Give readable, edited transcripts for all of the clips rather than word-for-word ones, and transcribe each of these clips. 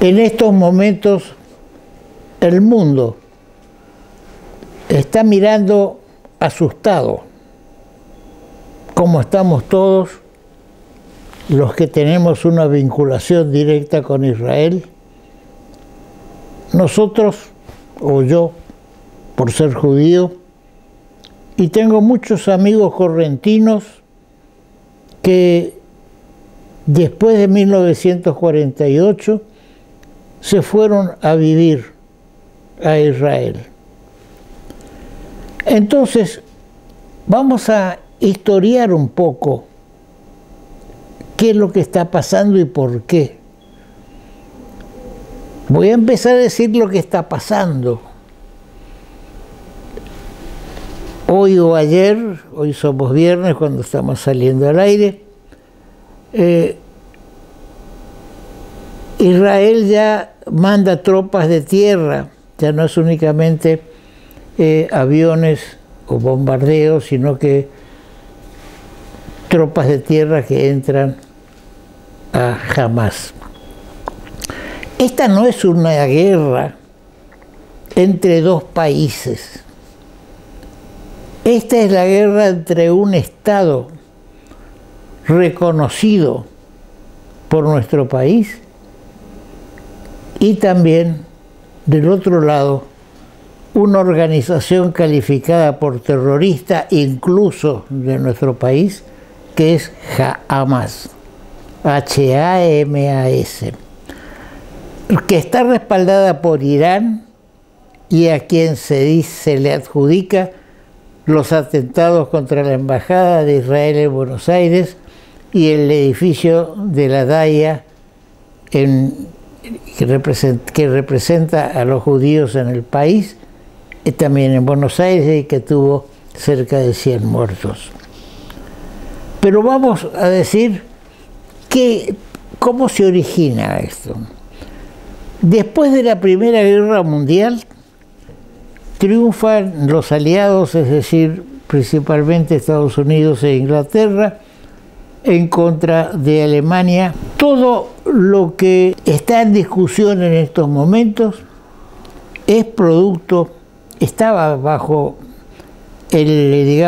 En estos momentos el mundo está mirando asustado, como estamos todos los que tenemos una vinculación directa con Israel. Nosotros, o yo, por ser judío, y tengo muchos amigos correntinos que después de 1948 se fueron a vivir a Israel. Entonces, vamos a historiar un poco qué es lo que está pasando y por qué. Voy a empezar a decir lo que está pasando. Hoy o ayer, hoy somos viernes cuando estamos saliendo al aire, Israel ya manda tropas de tierra, ya no es únicamente aviones o bombardeos, sino que tropas de tierra que entran a Hamas. Esta no es una guerra entre dos países. Esta es la guerra entre un Estado reconocido por nuestro país y también, del otro lado, una organización calificada por terrorista, incluso de nuestro país, que es Hamas, H-A-M-A-S, que está respaldada por Irán y a quien se le adjudica los atentados contra la Embajada de Israel en Buenos Aires y el edificio de la DAIA que representa a los judíos en el país, y también en Buenos Aires, y que tuvo cerca de 100 muertos. Pero vamos a decir cómo se origina esto. Después de la Primera Guerra Mundial, triunfan los aliados, es decir, principalmente Estados Unidos e Inglaterra, en contra de Alemania. Todo lo que está en discusión en estos momentos es estaba bajo el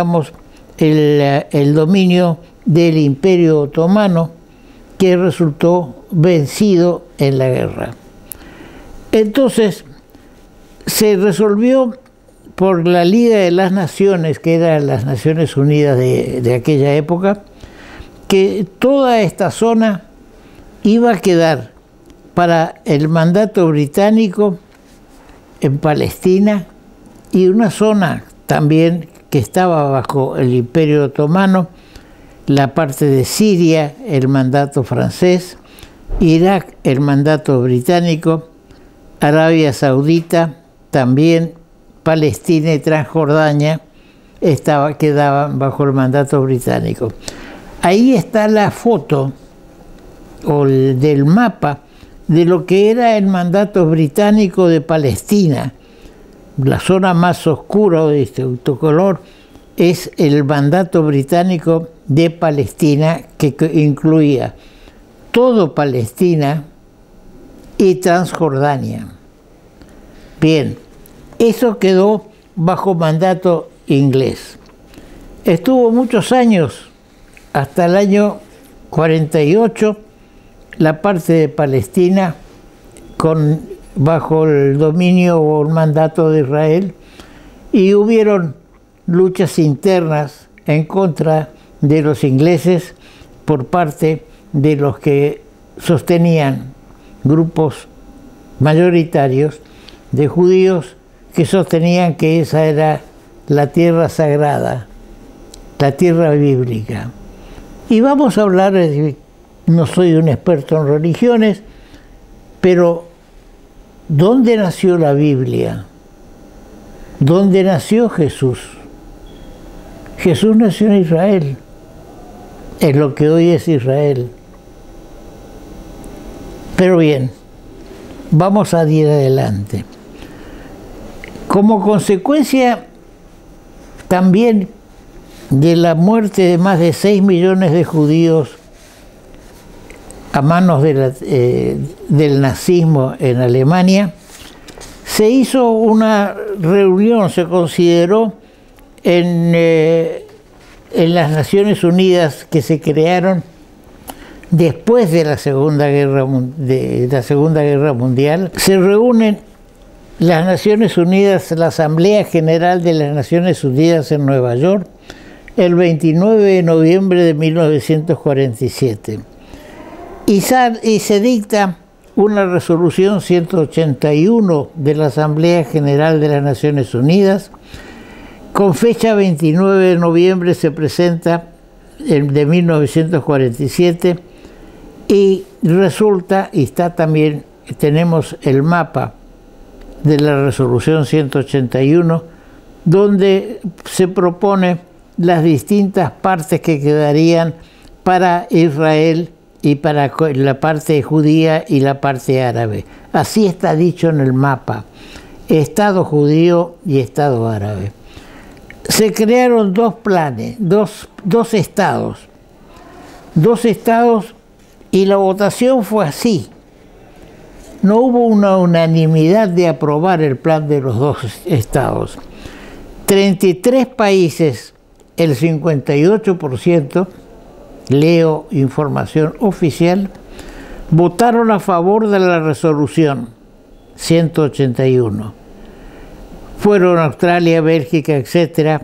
dominio del Imperio Otomano, que resultó vencido en la guerra. Entonces, se resolvió por la Liga de las Naciones, que eran las Naciones Unidas de aquella época, que toda esta zona iba a quedar para el mandato británico en Palestina y una zona también que estaba bajo el Imperio Otomano, la parte de Siria, el mandato francés, Irak, el mandato británico, Arabia Saudita, también Palestina y Transjordania quedaban bajo el mandato británico. Ahí está la foto del mapa de lo que era el mandato británico de Palestina. La zona más oscura de este color es el mandato británico de Palestina, que incluía todo Palestina y Transjordania. Bien, eso quedó bajo mandato inglés. Estuvo muchos años, hasta el año 48, la parte de Palestina bajo el dominio o el mandato de Israel, y hubieron luchas internas en contra de los ingleses por parte de los que sostenían grupos mayoritarios de judíos que sostenían que esa era la tierra sagrada, la tierra bíblica. Y vamos a hablar, no soy un experto en religiones, pero ¿dónde nació la Biblia? ¿Dónde nació Jesús? Jesús nació en Israel, en lo que hoy es Israel. Pero bien, vamos a ir adelante. Como consecuencia también de la muerte de más de 6 millones de judíos a manos del nazismo en Alemania, se hizo una reunión, se consideró en las Naciones Unidas, que se crearon después de la Segunda Guerra Mundial. Se reúnen las Naciones Unidas, la Asamblea General de las Naciones Unidas en Nueva York, el 29 de noviembre de 1947. Y se dicta una resolución 181 de la Asamblea General de las Naciones Unidas. Con fecha 29 de noviembre se presenta de 1947 y resulta, y está también, tenemos el mapa de la resolución 181, donde se propone las distintas partes que quedarían para Israel y para la parte judía y la parte árabe. Así está dicho en el mapa: Estado judío y Estado árabe. Se crearon dos planes, dos estados, y la votación fue así. No hubo una unanimidad de aprobar el plan de los dos estados. 33 países, el 58%, leo información oficial, votaron a favor de la resolución 181. Fueron Australia, Bélgica, etc.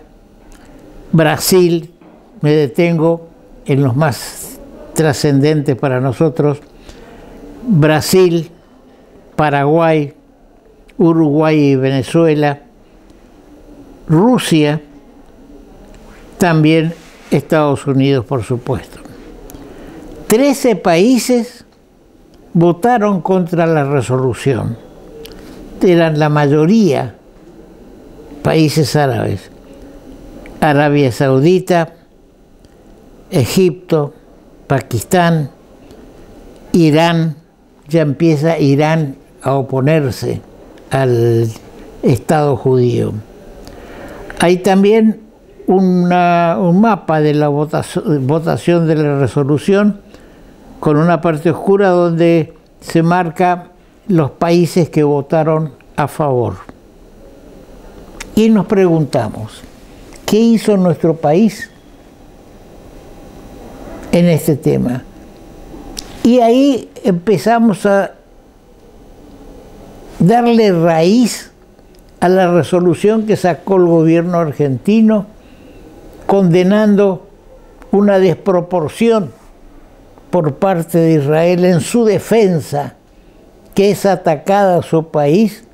Brasil, me detengo en los más trascendentes para nosotros: Brasil, Paraguay, Uruguay y Venezuela, Rusia, también Estados Unidos, por supuesto. 13 países votaron contra la resolución. Eran la mayoría países árabes: Arabia Saudita, Egipto, Pakistán, Irán. Ya empieza Irán a oponerse al Estado judío. Hay también un mapa de la votación de la resolución, con una parte oscura donde se marca los países que votaron a favor. Y nos preguntamos, ¿qué hizo nuestro país en este tema? Y ahí empezamos a darle raíz a la resolución que sacó el gobierno argentino, condenando una desproporción por parte de Israel en su defensa, que es atacada a su país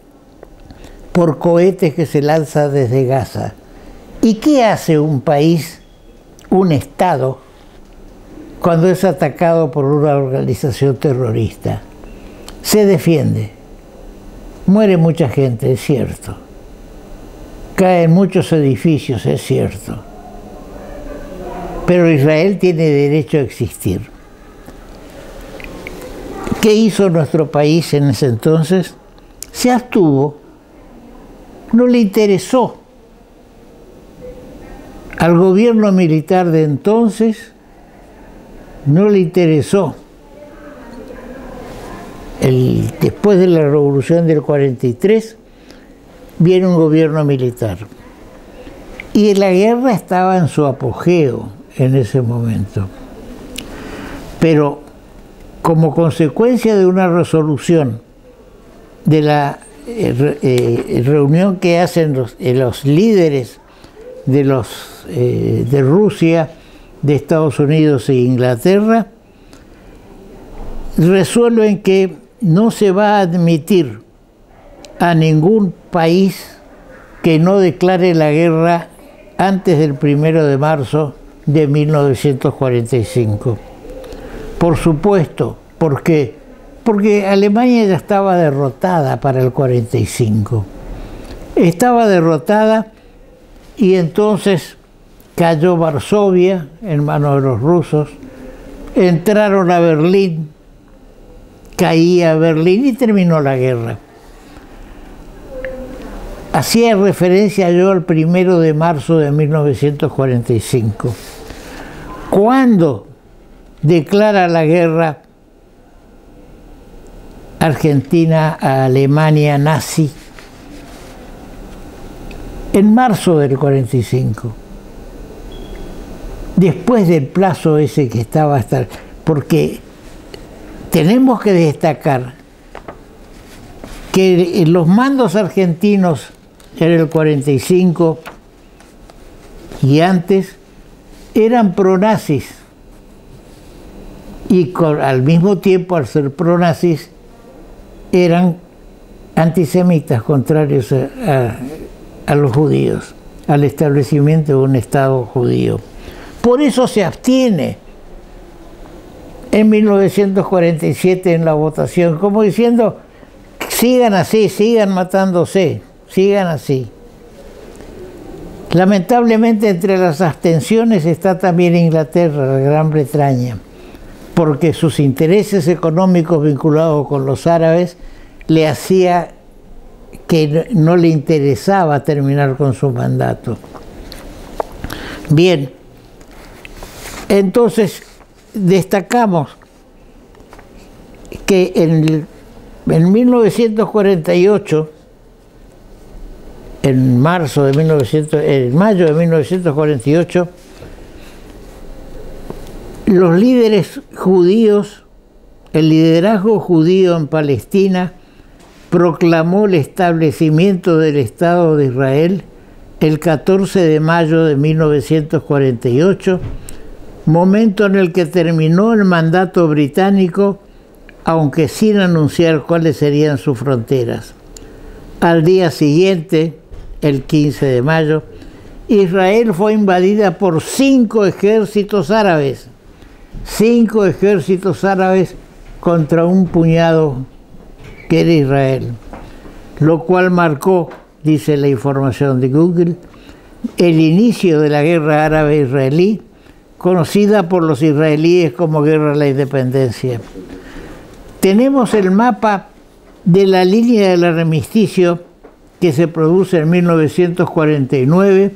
por cohetes que se lanzan desde Gaza. ¿Y qué hace un país, un Estado, cuando es atacado por una organización terrorista? Se defiende. Muere mucha gente, es cierto. Caen muchos edificios, es cierto. Pero Israel tiene derecho a existir. ¿Qué hizo nuestro país en ese entonces? Se abstuvo. No le interesó al gobierno militar de entonces, no le interesó. Después de la revolución del 43 viene un gobierno militar y la guerra estaba en su apogeo en ese momento, pero como consecuencia de una resolución de la reunión que hacen los líderes de Rusia, de Estados Unidos e Inglaterra, resuelven que no se va a admitir a ningún país que no declare la guerra antes del 1 de marzo de 1945. Por supuesto, ¿por qué? Porque Alemania ya estaba derrotada para el 45. Estaba derrotada y entonces cayó Varsovia en manos de los rusos, entraron a Berlín, caía Berlín y terminó la guerra. Hacía referencia yo al 1 de marzo de 1945. ¿Cuándo declara la guerra Argentina a Alemania nazi en marzo del 45, después del plazo ese que estaba hasta... Porque tenemos que destacar que los mandos argentinos en el 45 y antes eran pronazis, y al mismo tiempo, al ser pronazis, eran antisemitas, contrarios a los judíos, al establecimiento de un Estado judío. Por eso se abstiene en 1947 en la votación, como diciendo, sigan así, sigan matándose, sigan así. Lamentablemente entre las abstenciones está también Inglaterra, la Gran Bretaña, porque sus intereses económicos vinculados con los árabes le hacía que no le interesaba terminar con su mandato. Bien, entonces destacamos que en 1948, en mayo de 1948, los líderes judíos, el liderazgo judío en Palestina, proclamó el establecimiento del Estado de Israel el 14 de mayo de 1948, momento en el que terminó el mandato británico, aunque sin anunciar cuáles serían sus fronteras. Al día siguiente, el 15 de mayo, Israel fue invadida por 5 ejércitos árabes. 5 ejércitos árabes contra un puñado que era Israel, lo cual marcó, dice la información de Google, el inicio de la guerra árabe-israelí, conocida por los israelíes como Guerra de la Independencia. Tenemos el mapa de la línea del armisticio que se produce en 1949,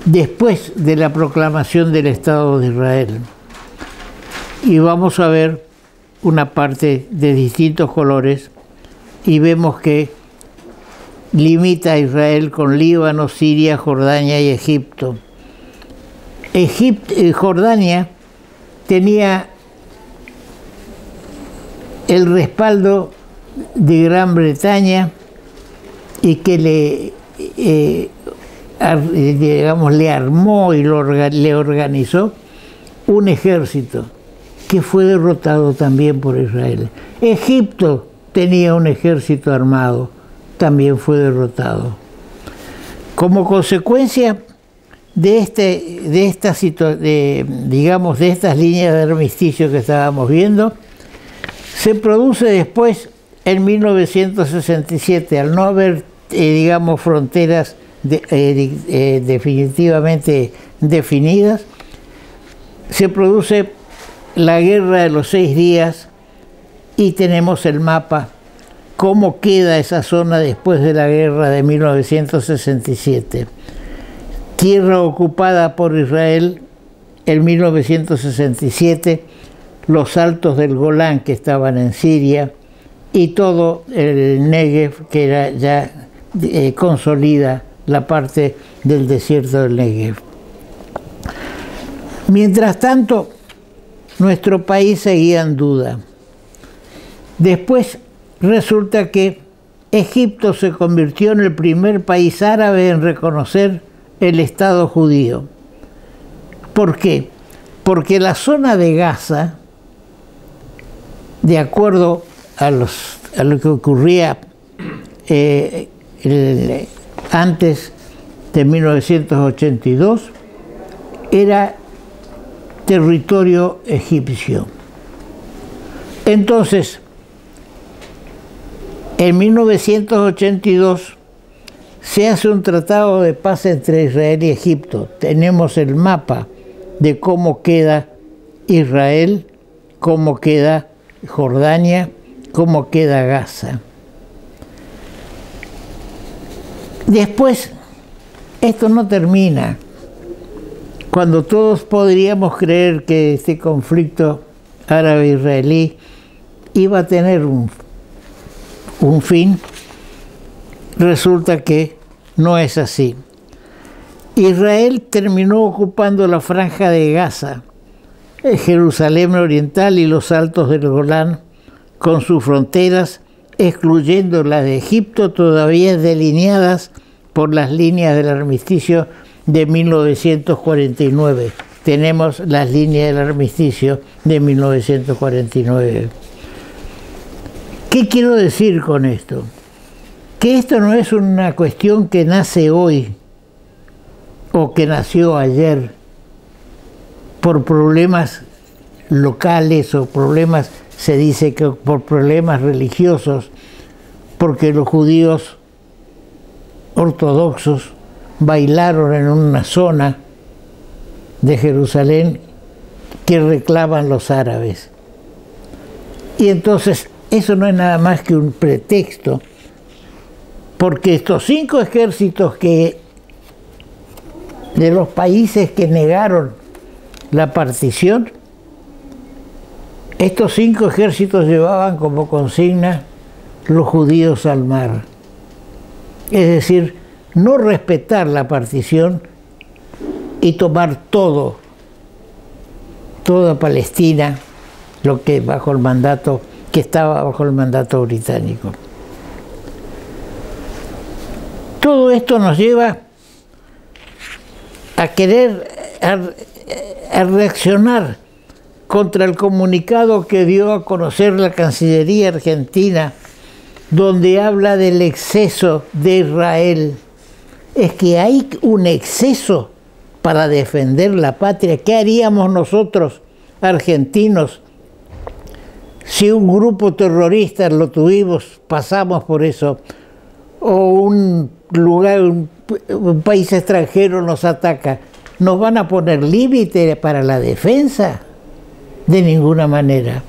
después de la proclamación del Estado de Israel. Y vamos a ver una parte de distintos colores y vemos que limita a Israel con Líbano, Siria, Jordania y Egipto. Jordania tenía el respaldo de Gran Bretaña y que le armó y le organizó un ejército que fue derrotado también por Israel. Egipto tenía un ejército armado, también fue derrotado. Como consecuencia de estas líneas de armisticio que estábamos viendo, se produce después, en 1967, al no haber, fronteras definitivamente definidas, se produce la Guerra de los 6 días y tenemos el mapa, cómo queda esa zona después de la guerra de 1967. Tierra ocupada por Israel en 1967, los altos del Golán que estaban en Siria y todo el Negev, que era ya consolida la parte del desierto del Negev. Mientras tanto, nuestro país seguía en duda. Después resulta que Egipto se convirtió en el primer país árabe en reconocer el Estado judío. ¿Por qué? Porque la zona de Gaza, de acuerdo a lo que ocurría antes de 1982, era territorio egipcio. Entonces, en 1982 se hace un tratado de paz entre Israel y Egipto. Tenemos el mapa de cómo queda Israel, cómo queda Jordania, cómo queda Gaza. Después, esto no termina. Cuando todos podríamos creer que este conflicto árabe-israelí iba a tener un fin, resulta que no es así. Israel terminó ocupando la franja de Gaza, Jerusalén oriental y los altos del Golán, con sus fronteras, excluyendo las de Egipto, todavía delineadas por las líneas del armisticio de 1949. Tenemos las líneas del armisticio de 1949. ¿Qué quiero decir con esto? Que esto no es una cuestión que nace hoy o que nació ayer por problemas locales o problemas, se dice que por problemas religiosos, porque los judíos ortodoxos bailaron en una zona de Jerusalén que reclaman los árabes. Y entonces eso no es nada más que un pretexto, porque estos 5 ejércitos de los países que negaron la partición, estos 5 ejércitos llevaban como consigna los judíos al mar. Es decir, no respetar la partición y tomar toda Palestina, lo que estaba bajo el mandato británico. Todo esto nos lleva a querer a reaccionar contra el comunicado que dio a conocer la Cancillería argentina, donde habla del exceso de Israel. Es que hay un exceso para defender la patria. ¿Qué haríamos nosotros, argentinos, si un grupo terrorista pasamos por eso, o un país extranjero nos ataca? ¿Nos van a poner límite para la defensa? De ninguna manera.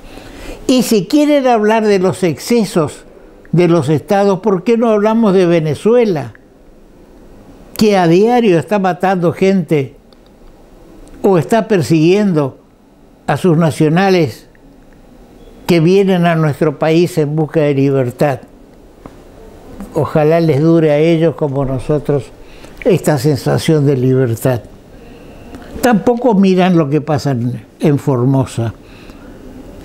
Y si quieren hablar de los excesos de los estados, ¿por qué no hablamos de Venezuela, que a diario está matando gente o está persiguiendo a sus nacionales que vienen a nuestro país en busca de libertad? Ojalá les dure a ellos como a nosotros esta sensación de libertad. Tampoco miran lo que pasa en Formosa,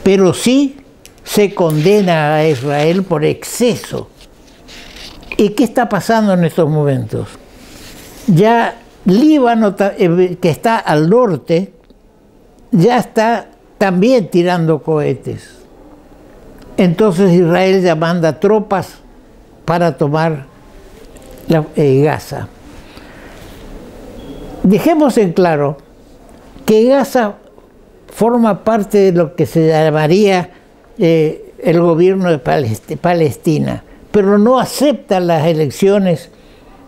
pero sí se condena a Israel por exceso. ¿Y qué está pasando en estos momentos? Ya Líbano, que está al norte, ya está también tirando cohetes. Entonces Israel ya manda tropas para tomar Gaza. Dejemos en claro que Gaza forma parte de lo que se llamaría el gobierno de Palestina, pero no acepta las elecciones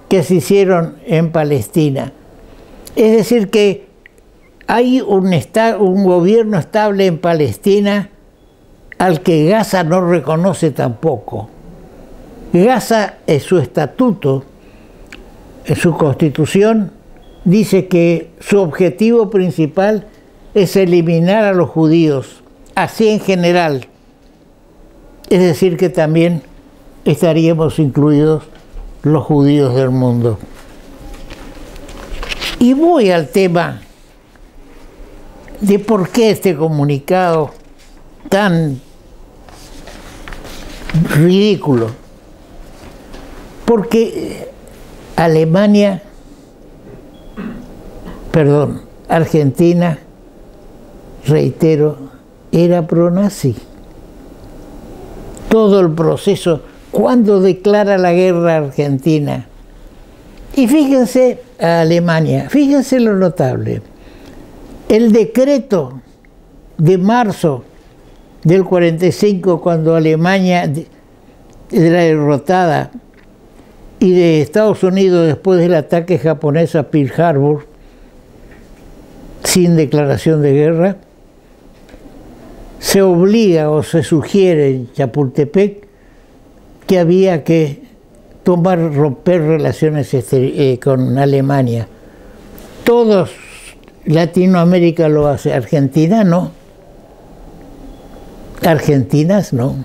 que se hicieron en Palestina. Es decir, que hay un gobierno estable en Palestina al que Gaza no reconoce tampoco. Gaza, en su estatuto, en su constitución, dice que su objetivo principal es eliminar a los judíos, así en general. Es decir, que también estaríamos incluidos los judíos del mundo. Y voy al tema de por qué este comunicado tan ridículo. Porque Argentina, reitero, era pro-nazi. Todo el proceso, cuando declara la guerra a Argentina. Y fíjense a Alemania, fíjense lo notable. El decreto de marzo del 45, cuando Alemania era derrotada, y de Estados Unidos después del ataque japonés a Pearl Harbor, sin declaración de guerra, se obliga o se sugiere en Chapultepec que había que romper relaciones con Alemania. Todos Latinoamérica lo hace, Argentina no. Argentina no.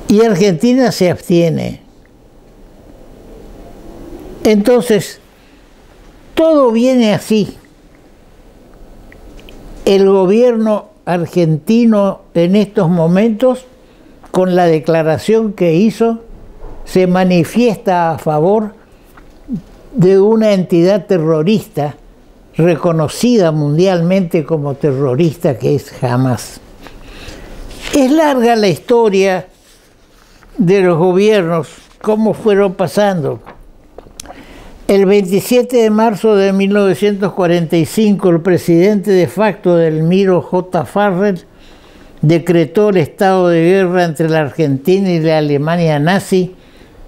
Y Argentina se abstiene. Entonces, todo viene así. El gobierno argentino en estos momentos, con la declaración que hizo, se manifiesta a favor de una entidad terrorista reconocida mundialmente como terrorista, que es Hamas. Es larga la historia de los gobiernos, cómo fueron pasando. El 27 de marzo de 1945, el presidente de facto del Miro J. Farrell decretó el estado de guerra entre la Argentina y la Alemania nazi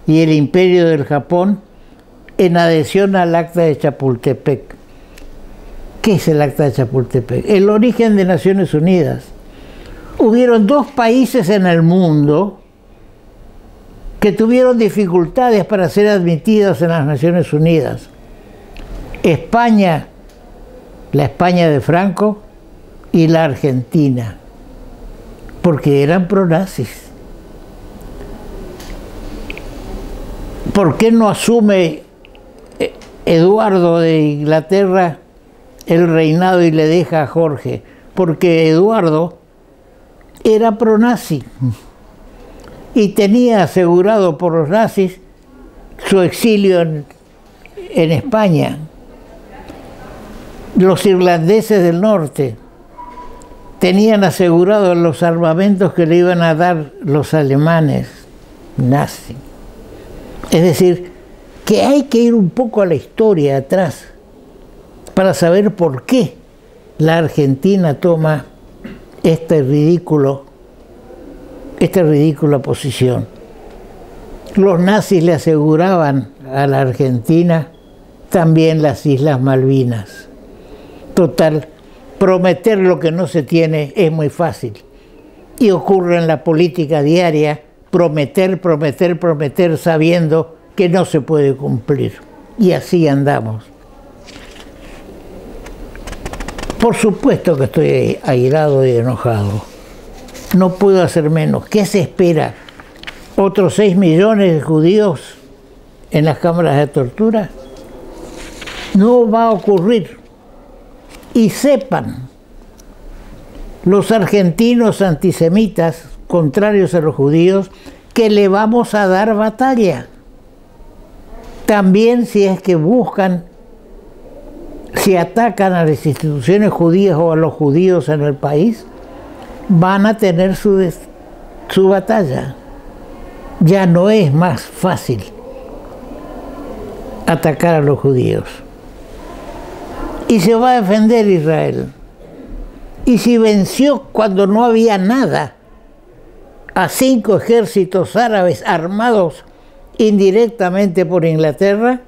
y el Imperio del Japón en adhesión al Acta de Chapultepec. ¿Qué es el Acta de Chapultepec? El origen de Naciones Unidas. Hubieron dos países en el mundo que tuvieron dificultades para ser admitidos en las Naciones Unidas. España, la España de Franco, y la Argentina, porque eran pronazis. ¿Por qué no asume Eduardo de Inglaterra el reinado y le deja a Jorge? Porque Eduardo era pronazi y tenía asegurado por los nazis su exilio en España. Los irlandeses del norte tenían asegurados los armamentos que le iban a dar los alemanes nazis. Es decir, que hay que ir un poco a la historia atrás para saber por qué la Argentina toma esta ridícula posición. Los nazis le aseguraban a la Argentina también las Islas Malvinas. Total, prometer lo que no se tiene es muy fácil. Y ocurre en la política diaria, prometer, prometer, prometer, sabiendo que no se puede cumplir. Y así andamos. Por supuesto que estoy airado y enojado. No puedo hacer menos. ¿Qué se espera? ¿Otros 6 millones de judíos en las cámaras de tortura? No va a ocurrir. Y sepan, los argentinos antisemitas, contrarios a los judíos, que le vamos a dar batalla. También si es que buscan, si atacan a las instituciones judías o a los judíos en el país, van a tener su batalla. Ya no es más fácil atacar a los judíos. Y se va a defender Israel. Y si venció cuando no había nada a 5 ejércitos árabes armados indirectamente por Inglaterra,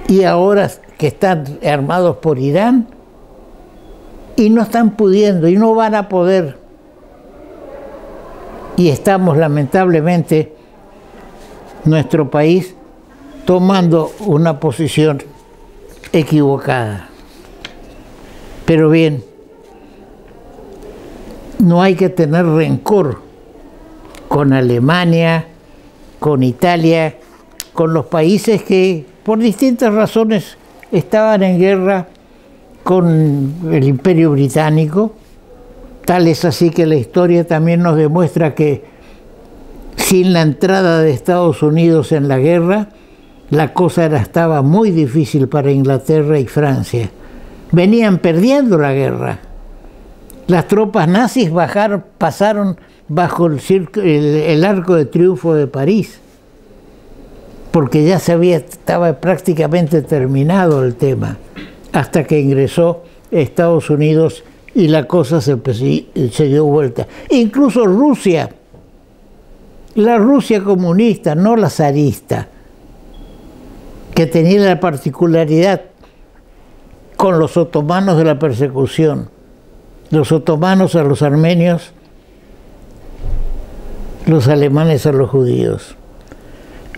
y ahora que están armados por Irán, y no están pudiendo, y no van a poder. Y estamos lamentablemente, nuestro país, tomando una posición equivocada. Pero bien, no hay que tener rencor con Alemania, con Italia, con los países que por distintas razones estaban en guerra con el Imperio Británico. Tal es así que la historia también nos demuestra que sin la entrada de Estados Unidos en la guerra, la cosa estaba muy difícil para Inglaterra y Francia. Venían perdiendo la guerra. Las tropas nazis pasaron bajo el Arco de Triunfo de París, porque ya estaba prácticamente terminado el tema, hasta que ingresó Estados Unidos y la cosa se dio vuelta. Incluso Rusia, la Rusia comunista, no la zarista, que tenía la particularidad con los otomanos de la persecución, los otomanos a los armenios, los alemanes a los judíos.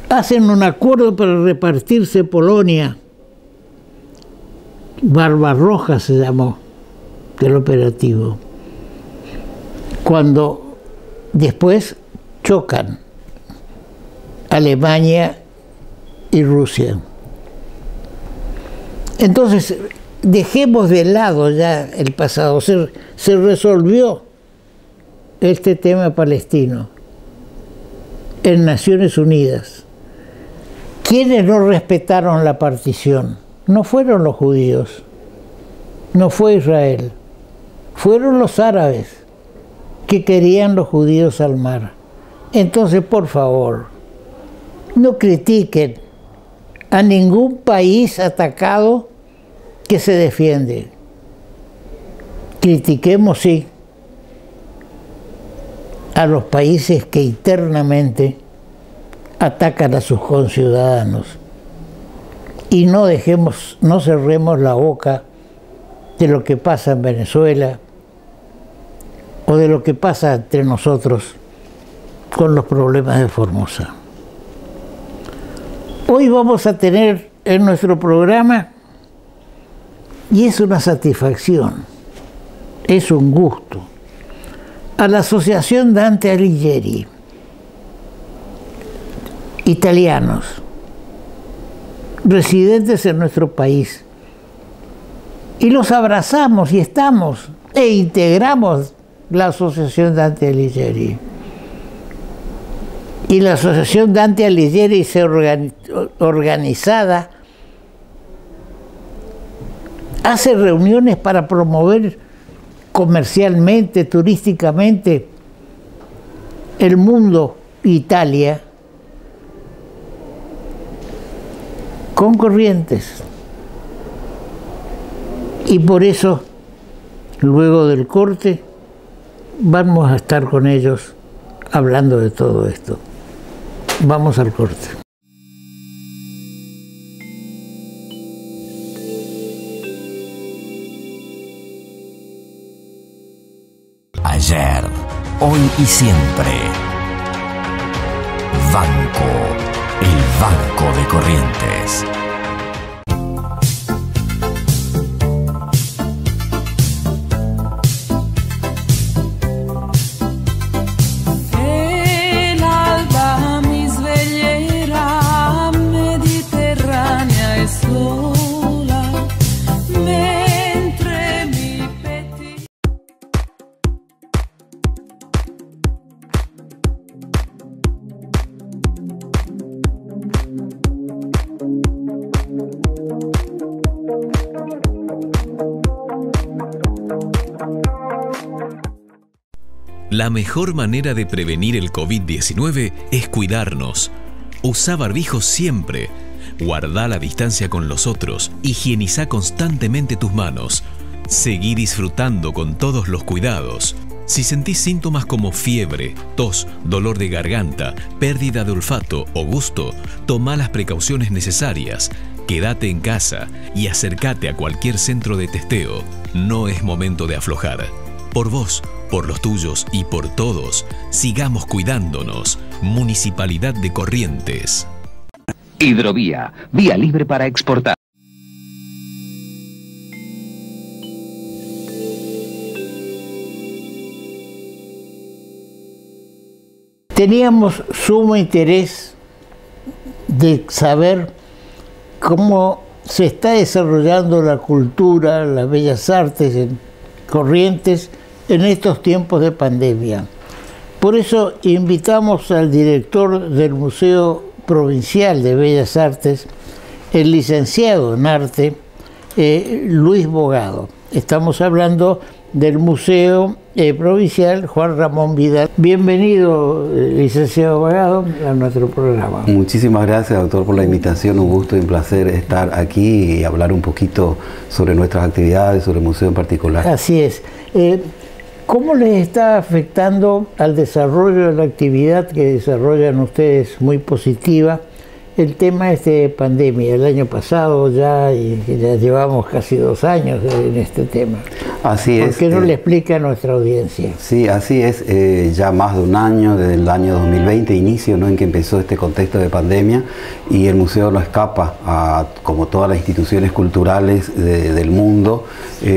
Hacen un acuerdo para repartirse Polonia. Barbarroja se llamó, del operativo. cuando después chocan Alemania y Rusia. Entonces, dejemos de lado ya el pasado. Se resolvió este tema palestino en Naciones Unidas. ¿Quiénes no respetaron la partición? No fueron los judíos, no fue Israel, fueron los árabes que querían los judíos al mar. Entonces, por favor, no critiquen a ningún país atacado que se defiende. Critiquemos, sí, a los países que internamente atacan a sus conciudadanos. Y no cerremos la boca de lo que pasa en Venezuela o de lo que pasa entre nosotros con los problemas de Formosa. Hoy vamos a tener en nuestro programa, y es una satisfacción, es un gusto, a la Asociación Dante Alighieri, italianos, residentes en nuestro país, y los abrazamos y estamos e integramos la Asociación Dante Alighieri. Y la Asociación Dante Alighieri se organizada hace reuniones para promover comercialmente, turísticamente, el mundo, Italia, con Corrientes. Y por eso, luego del corte, vamos a estar con ellos hablando de todo esto. Vamos al corte. Ayer, hoy y siempre. Banco, el Banco de Corrientes. La mejor manera de prevenir el COVID-19 es cuidarnos. Usa barbijo siempre. Guarda la distancia con los otros. Higieniza constantemente tus manos. Seguí disfrutando con todos los cuidados. Si sentís síntomas como fiebre, tos, dolor de garganta, pérdida de olfato o gusto, toma las precauciones necesarias. Quédate en casa y acércate a cualquier centro de testeo. No es momento de aflojar. Por vos, por los tuyos y por todos, sigamos cuidándonos. Municipalidad de Corrientes. Hidrovía, vía libre para exportar. Teníamos sumo interés de saber cómo se está desarrollando la cultura, las bellas artes en Corrientes en estos tiempos de pandemia. Por eso invitamos al director del Museo Provincial de Bellas Artes, el licenciado en arte, Luis Bogado. Estamos hablando del Museo Provincial Juan Ramón Vidal. Bienvenido, licenciado Bogado, a nuestro programa. Muchísimas gracias, doctor, por la invitación. Un gusto y un placer estar aquí y hablar un poquito sobre nuestras actividades, sobre el museo en particular. Así es. ¿Cómo les está afectando al desarrollo de la actividad que desarrollan ustedes, muy positiva, el tema de pandemia? El año pasado ya llevamos casi 2 años en este tema. Así es. ¿Por qué no le explica a nuestra audiencia? Sí, así es. Ya más de un año, desde el año 2020, inicio, ¿no?, en que empezó este contexto de pandemia, y el museo no escapa, como todas las instituciones culturales del mundo,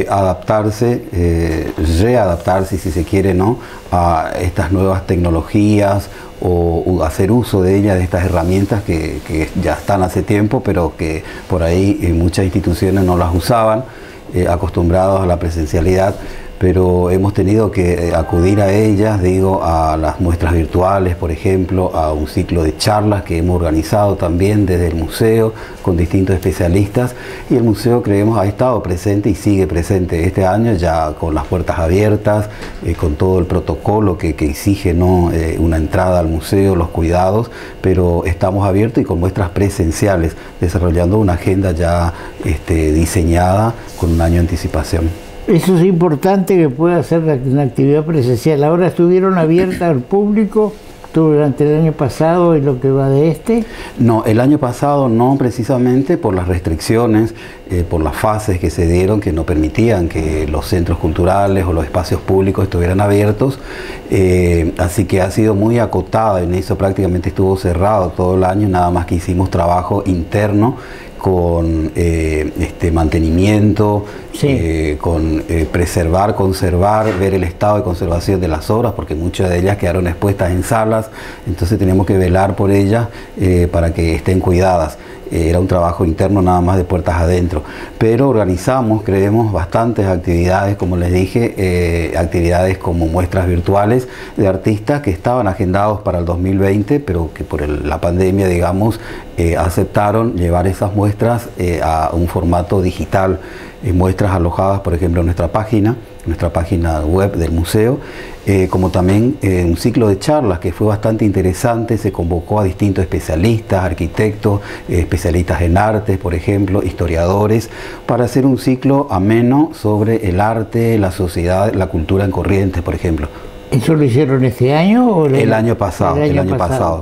adaptarse, readaptarse, si se quiere, ¿no?, a estas nuevas tecnologías o hacer uso de ellas, de estas herramientas que ya están hace tiempo, pero que por ahí muchas instituciones no las usaban, acostumbrados a la presencialidad. Pero hemos tenido que acudir a ellas, digo, a las muestras virtuales, por ejemplo, a un ciclo de charlas que hemos organizado también desde el museo con distintos especialistas, y el museo, creemos, ha estado presente y sigue presente este año ya con las puertas abiertas, con todo el protocolo que exige, ¿no? Una entrada al museo, los cuidados, pero estamos abiertos y con muestras presenciales, desarrollando una agenda ya diseñada con un año de anticipación. Eso es importante, que pueda hacer una actividad presencial. Ahora estuvieron abiertas al público durante el año pasado y lo que va de este. No, el año pasado no, precisamente por las restricciones, por las fases que se dieron que no permitían que los centros culturales o los espacios públicos estuvieran abiertos, así que ha sido muy acotada en eso, prácticamente estuvo cerrado todo el año, nada más que hicimos trabajo interno con mantenimiento, sí, con preservar, conservar, ver el estado de conservación de las obras, porque muchas de ellas quedaron expuestas en salas, entonces tenemos que velar por ellas para que estén cuidadas. Era un trabajo interno nada más de puertas adentro, pero organizamos, creemos, bastantes actividades, como les dije, actividades como muestras virtuales de artistas que estaban agendados para el 2020, pero que por la pandemia, digamos, aceptaron llevar esas muestras a un formato digital, muestras alojadas, por ejemplo, en nuestra página web del museo, como también un ciclo de charlas que fue bastante interesante. Se convocó a distintos especialistas, arquitectos, especialistas en artes, por ejemplo, historiadores, para hacer un ciclo ameno sobre el arte, la sociedad, la cultura en Corrientes, por ejemplo. ¿Eso lo hicieron este año? ¿O el año pasado,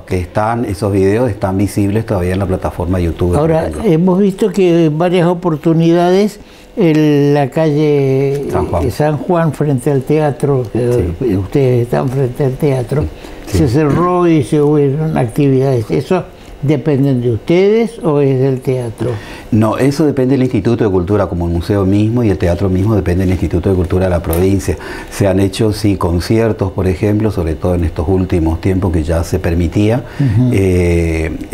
que esos videos están visibles todavía en la plataforma YouTube. Ahora, hemos visto que en varias oportunidades en la calle San Juan frente al teatro, sí, ustedes están frente al teatro, sí, se cerró y se hubieron actividades. ¿Eso dependen de ustedes o es del teatro? No, eso depende del Instituto de Cultura, como el museo mismo, y el teatro mismo depende del Instituto de Cultura de la provincia. Se han hecho, sí, conciertos, por ejemplo, sobre todo en estos últimos tiempos que ya se permitía.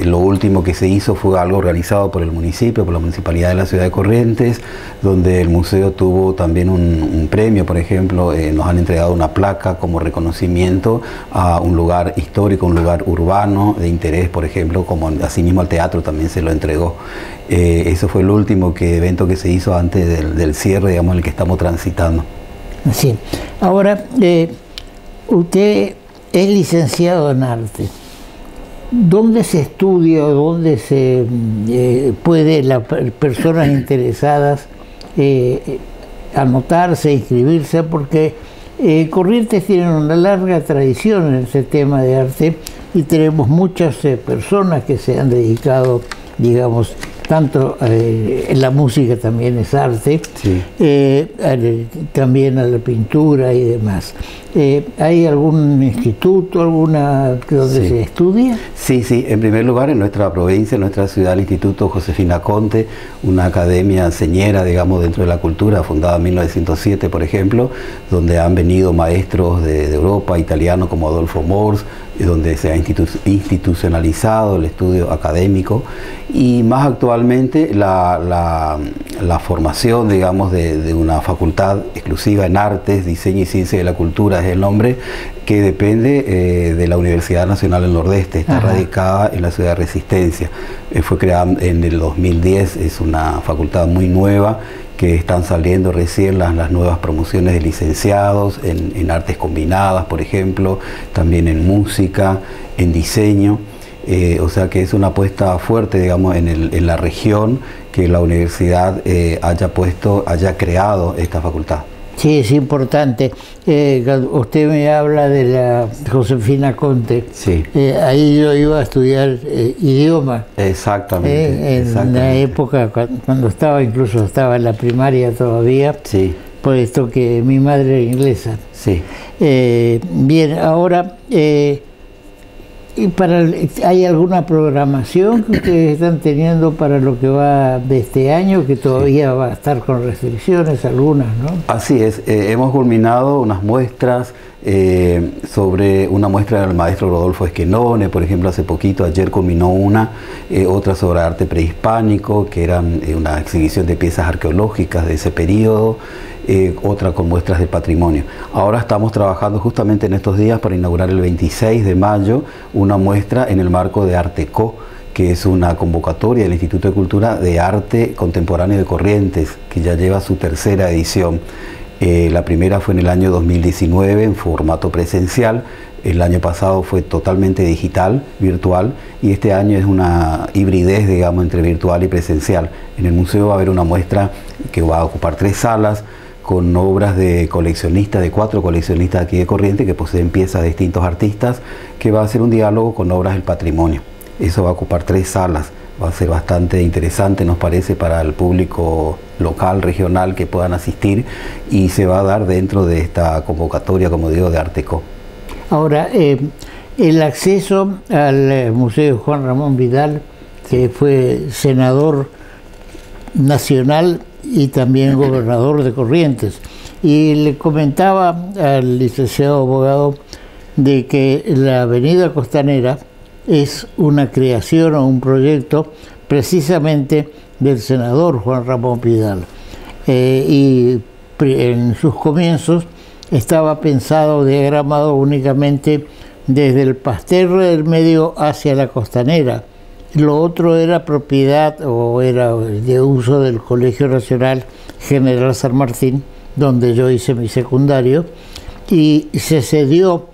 Lo último que se hizo fue algo organizado por el municipio, por la Municipalidad de la Ciudad de Corrientes, donde el museo tuvo también un premio, por ejemplo, nos han entregado una placa como reconocimiento a un lugar histórico, un lugar urbano de interés, por ejemplo, como asimismo al teatro también se lo entregó. Eso fue el último evento que se hizo antes del cierre, digamos, en el que estamos transitando. Sí. Ahora, usted es licenciado en arte. ¿Dónde se estudia o dónde se puede las personas interesadas anotarse, inscribirse? Porque Corrientes tiene una larga tradición en ese tema de arte y tenemos muchas personas que se han dedicado, digamos, tanto en la música también es arte, sí, también a la pintura y demás. ¿Hay algún instituto, donde sí se estudia? Sí, sí, en primer lugar en nuestra provincia, en nuestra ciudad, el Instituto Josefina Conte, una academia señera, digamos, dentro de la cultura, fundada en 1907, por ejemplo, donde han venido maestros de Europa, italianos como Adolfo Mors, donde se ha institucionalizado el estudio académico, y más actualmente la formación, digamos, de una facultad exclusiva en artes, diseño y ciencia de la cultura es el nombre, que depende de la Universidad Nacional del Nordeste, está radicada en la ciudad de Resistencia. Fue creada en el 2010, es una facultad muy nueva, que están saliendo recién las nuevas promociones de licenciados en artes combinadas, por ejemplo, también en música, en diseño, o sea que es una apuesta fuerte, digamos, en la región, que la universidad haya creado esta facultad. Sí, es importante. Usted me habla de la Josefina Conte. Sí. Ahí yo iba a estudiar idioma. Exactamente. En la época cuando estaba en la primaria todavía. Sí. Por esto que mi madre era inglesa. Sí. Bien, ahora ¿Hay alguna programación que ustedes están teniendo para lo que va de este año, que todavía va a estar con restricciones algunas, ¿no? Así es, hemos culminado unas muestras sobre una muestra del maestro Rodolfo Esquenone, por ejemplo, hace poquito, ayer culminó otra sobre arte prehispánico, que eran una exhibición de piezas arqueológicas de ese periodo, otra con muestras de patrimonio. Ahora estamos trabajando justamente en estos días para inaugurar el 26 de mayo una muestra en el marco de Arteco, que es una convocatoria del Instituto de Cultura de Arte Contemporáneo de Corrientes, que ya lleva su tercera edición. La primera fue en el año 2019 en formato presencial, el año pasado fue totalmente digital, virtual, y este año es una hibridez, digamos, entre virtual y presencial. En el museo va a haber una muestra que va a ocupar 3 salas, con obras de coleccionistas, de 4 coleccionistas aquí de Corrientes que poseen piezas de distintos artistas, que va a ser un diálogo con obras del patrimonio. Eso va a ocupar 3 salas, va a ser bastante interesante, nos parece, para el público local, regional, que puedan asistir, y se va a dar dentro de esta convocatoria, como digo, de Arteco. Ahora, el acceso al Museo Juan Ramón Vidal, que fue senador nacional y también gobernador de Corrientes, y le comentaba al licenciado abogado de que la Avenida Costanera es una creación o un proyecto precisamente del senador Juan Ramón Vidal, y en sus comienzos estaba pensado, diagramado únicamente desde el Pasterre del medio hacia la Costanera. Lo otro era propiedad o era de uso del Colegio Nacional General San Martín, donde yo hice mi secundario, y se cedió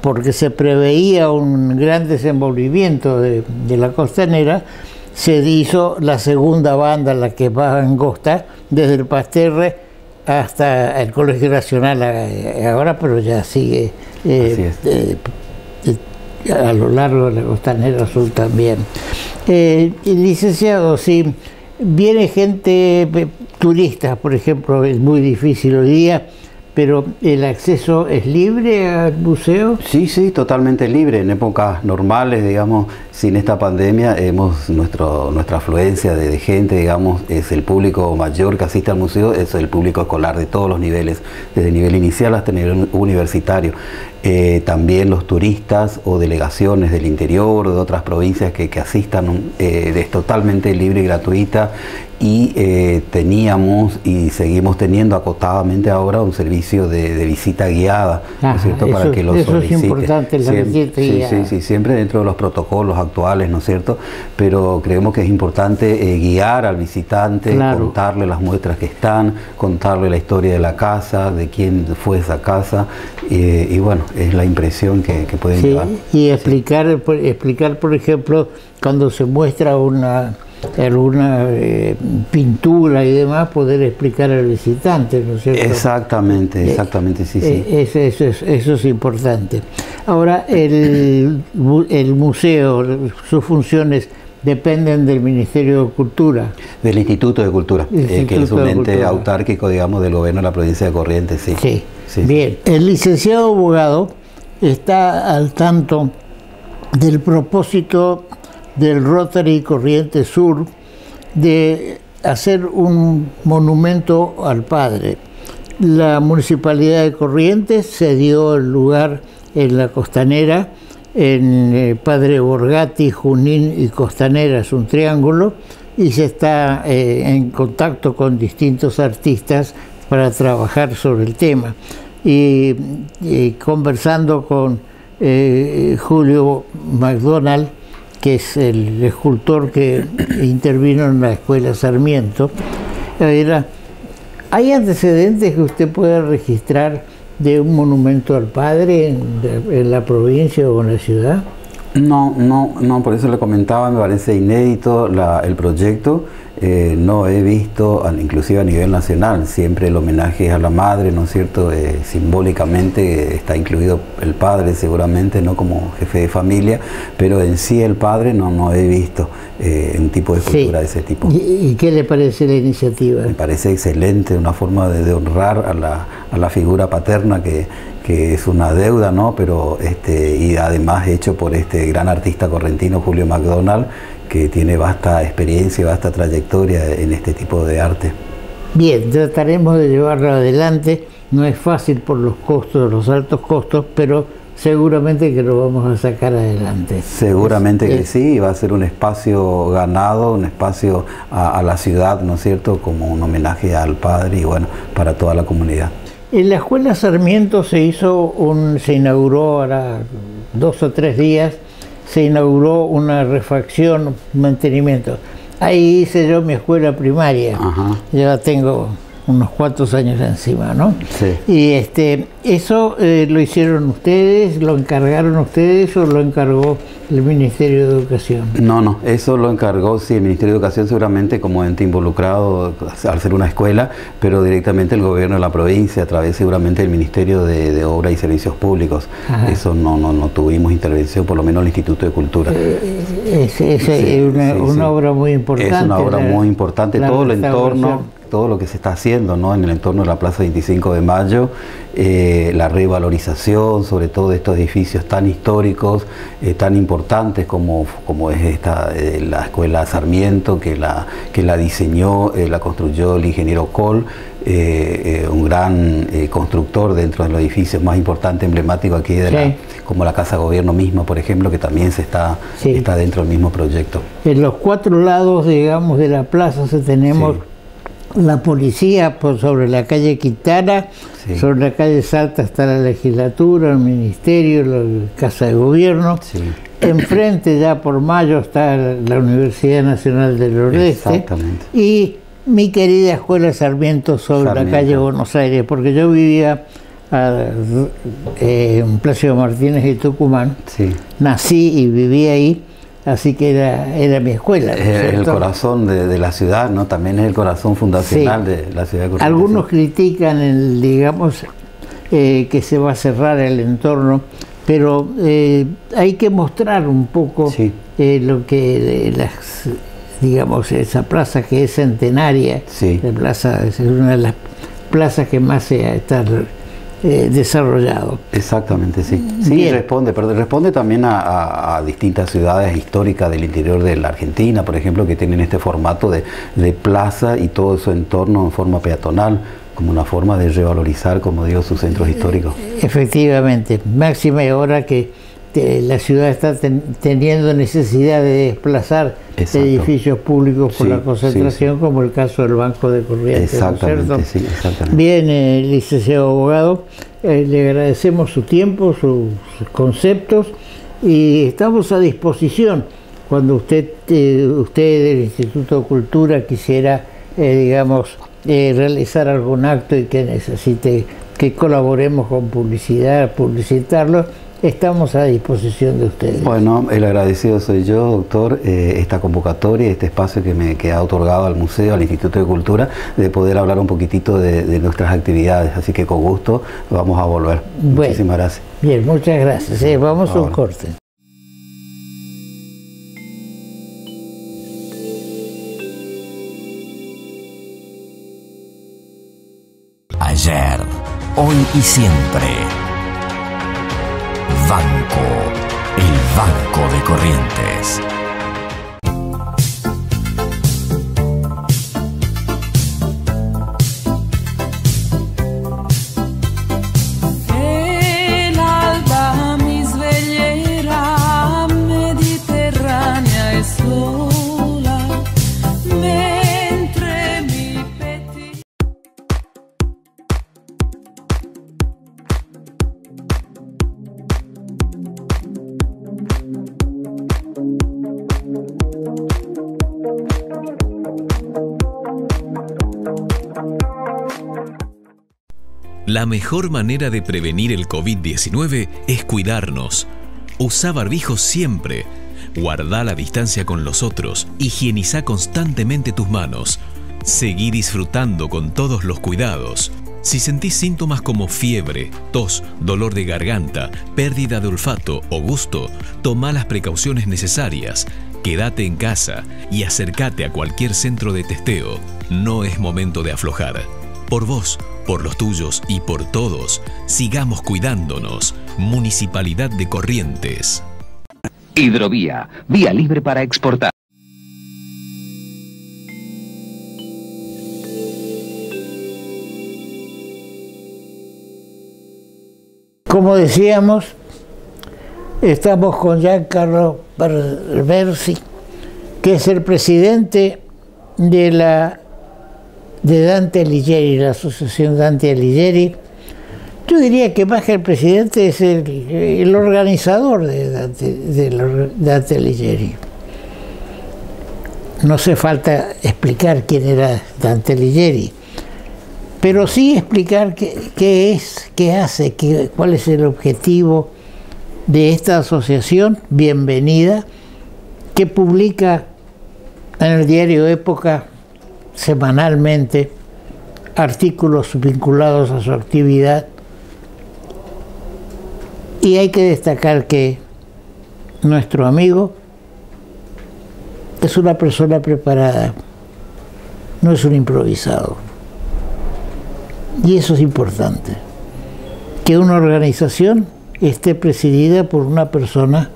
porque se preveía un gran desenvolvimiento de la Costanera. Se hizo la segunda banda, la que va angosta, desde el Pasterre hasta el Colegio Nacional ahora, pero ya sigue a lo largo de la Costanera Sur también. Licenciado, si viene gente, turistas, por ejemplo, es muy difícil hoy día, pero ¿el acceso es libre al museo? Sí, sí, totalmente libre. En épocas normales, digamos, sin esta pandemia, nuestra afluencia de gente, digamos, es el público mayor que asiste al museo, es el público escolar de todos los niveles, desde el nivel inicial hasta el nivel universitario. También los turistas o delegaciones del interior o de otras provincias que asistan, es totalmente libre y gratuita. Y teníamos y seguimos teniendo acotadamente ahora un servicio de visita guiada, ¿no es cierto? Para que los solicite. Es importante, la visita guiada. Sí, siempre dentro de los protocolos actuales, ¿no es cierto? Pero creemos que es importante guiar al visitante, claro, contarle las muestras que están, contarle la historia de la casa, de quién fue esa casa, y bueno, es la impresión que pueden llevar. Y explicar, por ejemplo, cuando se muestra alguna pintura y demás, poder explicar al visitante, ¿no es cierto? Exactamente, sí. Eso es importante. Ahora, el museo, sus funciones dependen del Ministerio de Cultura. Del Instituto de Cultura, que es un ente autárquico, digamos, del gobierno de la provincia de Corrientes, sí. Bien, el licenciado abogado está al tanto del propósito del Rotary Corrientes Sur de hacer un monumento al padre. La Municipalidad de Corrientes cedió el lugar en la Costanera, en Padre Borgatti, Junín y Costanera, es un triángulo, y se está en contacto con distintos artistas para trabajar sobre el tema. Y conversando con Julio McDonald, que es el escultor que intervino en la Escuela Sarmiento, ¿hay antecedentes que usted pueda registrar de un monumento al padre en la provincia o en la ciudad? No, por eso le comentaba, me parece inédito el proyecto. No he visto, inclusive a nivel nacional, siempre el homenaje a la madre, ¿no es cierto? Simbólicamente está incluido el padre, seguramente, no como jefe de familia, pero en sí el padre no he visto un tipo de escultura de ese tipo. ¿Y qué le parece la iniciativa? Me parece excelente, una forma de honrar a la figura paterna que que es una deuda, ¿no? Pero y además hecho por este gran artista correntino Julio McDonald, que tiene vasta experiencia y vasta trayectoria en este tipo de arte. Bien, trataremos de llevarlo adelante. No es fácil por los costos, los altos costos, pero seguramente que lo vamos a sacar adelante. Seguramente que sí, va a ser un espacio ganado, un espacio a la ciudad, ¿no es cierto?, como un homenaje al padre y bueno, para toda la comunidad. En la Escuela Sarmiento se inauguró ahora 2 o 3 días, se inauguró una refacción, mantenimiento. Ahí hice yo mi escuela primaria. Ajá. Ya la tengo unos cuantos años encima, ¿no? Sí. Y eso lo hicieron ustedes, lo encargaron ustedes o lo encargó el Ministerio de Educación. No, eso lo encargó, sí, el Ministerio de Educación seguramente como ente involucrado al ser una escuela, pero directamente el gobierno de la provincia a través seguramente del Ministerio de Obras y Servicios Públicos. Eso no tuvimos intervención, por lo menos el Instituto de Cultura. Es una obra muy importante. Es una obra muy importante, todo el entorno, todo lo que se está haciendo, ¿no?, en el entorno de la Plaza 25 de Mayo, la revalorización sobre todo de estos edificios tan históricos, tan importantes como es la Escuela Sarmiento, que la diseñó, la construyó el ingeniero Kohl, un gran constructor dentro de los edificios más importantes, emblemáticos aquí como la Casa de Gobierno misma, por ejemplo, que también está dentro del mismo proyecto. En los 4 lados, digamos, de la plaza tenemos la policía sobre la calle Quintana, sobre la calle Salta está la legislatura, el ministerio, la Casa de Gobierno. Enfrente, ya por Mayo, está la Universidad Nacional del Nordeste. Y mi querida Escuela Sarmiento sobre la calle Buenos Aires, porque yo vivía en Plácido Martínez y Tucumán. Nací y viví ahí. Así que era mi escuela. Es el corazón de la ciudad, ¿no? También es el corazón fundacional de la ciudad de Corrientes. Algunos critican, digamos, que se va a cerrar el entorno, pero hay que mostrar un poco lo que digamos, esa plaza que es centenaria. La plaza es una de las plazas que más se está desarrollado. Exactamente, responde también a distintas ciudades históricas del interior de la Argentina, por ejemplo, que tienen este formato de plaza y todo su entorno en forma peatonal, como una forma de revalorizar, como digo, sus centros históricos. Efectivamente, máxima ahora que la ciudad está teniendo necesidad de desplazar edificios públicos por la concentración, como el caso del Banco de Corrientes. Exactamente. Bien, licenciado abogado, le agradecemos su tiempo, sus conceptos, y estamos a disposición cuando usted del Instituto de Cultura quisiera, digamos, realizar algún acto y que necesite que colaboremos con publicitarlo. Estamos a disposición de ustedes. Bueno, el agradecido soy yo, doctor, esta convocatoria, este espacio que me ha otorgado al museo, al Instituto de Cultura, de poder hablar un poquitito de nuestras actividades. Así que con gusto vamos a volver. Muchísimas gracias. Bien, muchas gracias. Vamos a un corte. Ayer, hoy y siempre. Banco, el Banco de Corrientes. El alba mi sveglierà, mediterranea e sola, mentre mi petti. La mejor manera de prevenir el COVID-19 es cuidarnos. Usa barbijo siempre. Guarda la distancia con los otros. Higieniza constantemente tus manos. Seguí disfrutando con todos los cuidados. Si sentís síntomas como fiebre, tos, dolor de garganta, pérdida de olfato o gusto, toma las precauciones necesarias. Quédate en casa y acércate a cualquier centro de testeo. No es momento de aflojar. Por vos, Por los tuyos y por todos, sigamos cuidándonos. Municipalidad de Corrientes. Hidrovía, vía libre para exportar. Como decíamos, estamos con Giancarlo Bersi, que es el presidente de Dante Alighieri, la Asociación Dante Alighieri. Yo diría que más que el presidente es el organizador de Dante Alighieri. No hace falta explicar quién era Dante Alighieri, pero sí explicar qué es, qué hace, cuál es el objetivo de esta asociación bienvenida, que publica en el diario Época semanalmente artículos vinculados a su actividad. Y hay que destacar que nuestro amigo es una persona preparada, no es un improvisado. Y eso es importante, que una organización esté presidida por una persona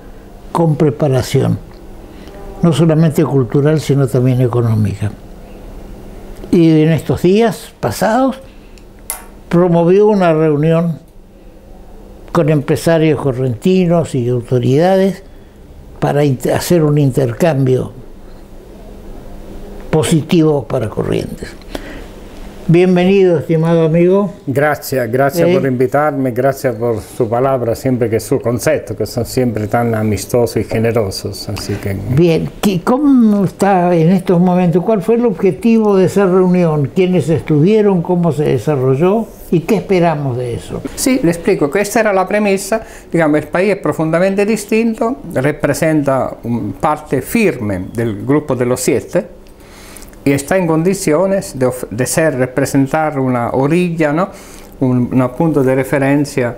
con preparación, no solamente cultural, sino también económica. Y en estos días pasados promovió una reunión con empresarios correntinos y autoridades para hacer un intercambio positivo para Corrientes. Bienvenido, estimado amigo. Gracias por invitarme, gracias por su palabra, siempre que su concepto, que son siempre tan amistosos y generosos. Así que... Bien, ¿cómo está en estos momentos? ¿Cuál fue el objetivo de esa reunión? ¿Quiénes estuvieron? ¿Cómo se desarrolló? ¿Y qué esperamos de eso? Sí, le explico que esta era la premisa. Digamos, el país es profundamente distinto, representa parte firme del grupo de los 7 y está en condiciones de representar una orilla, ¿no? un punto de referencia.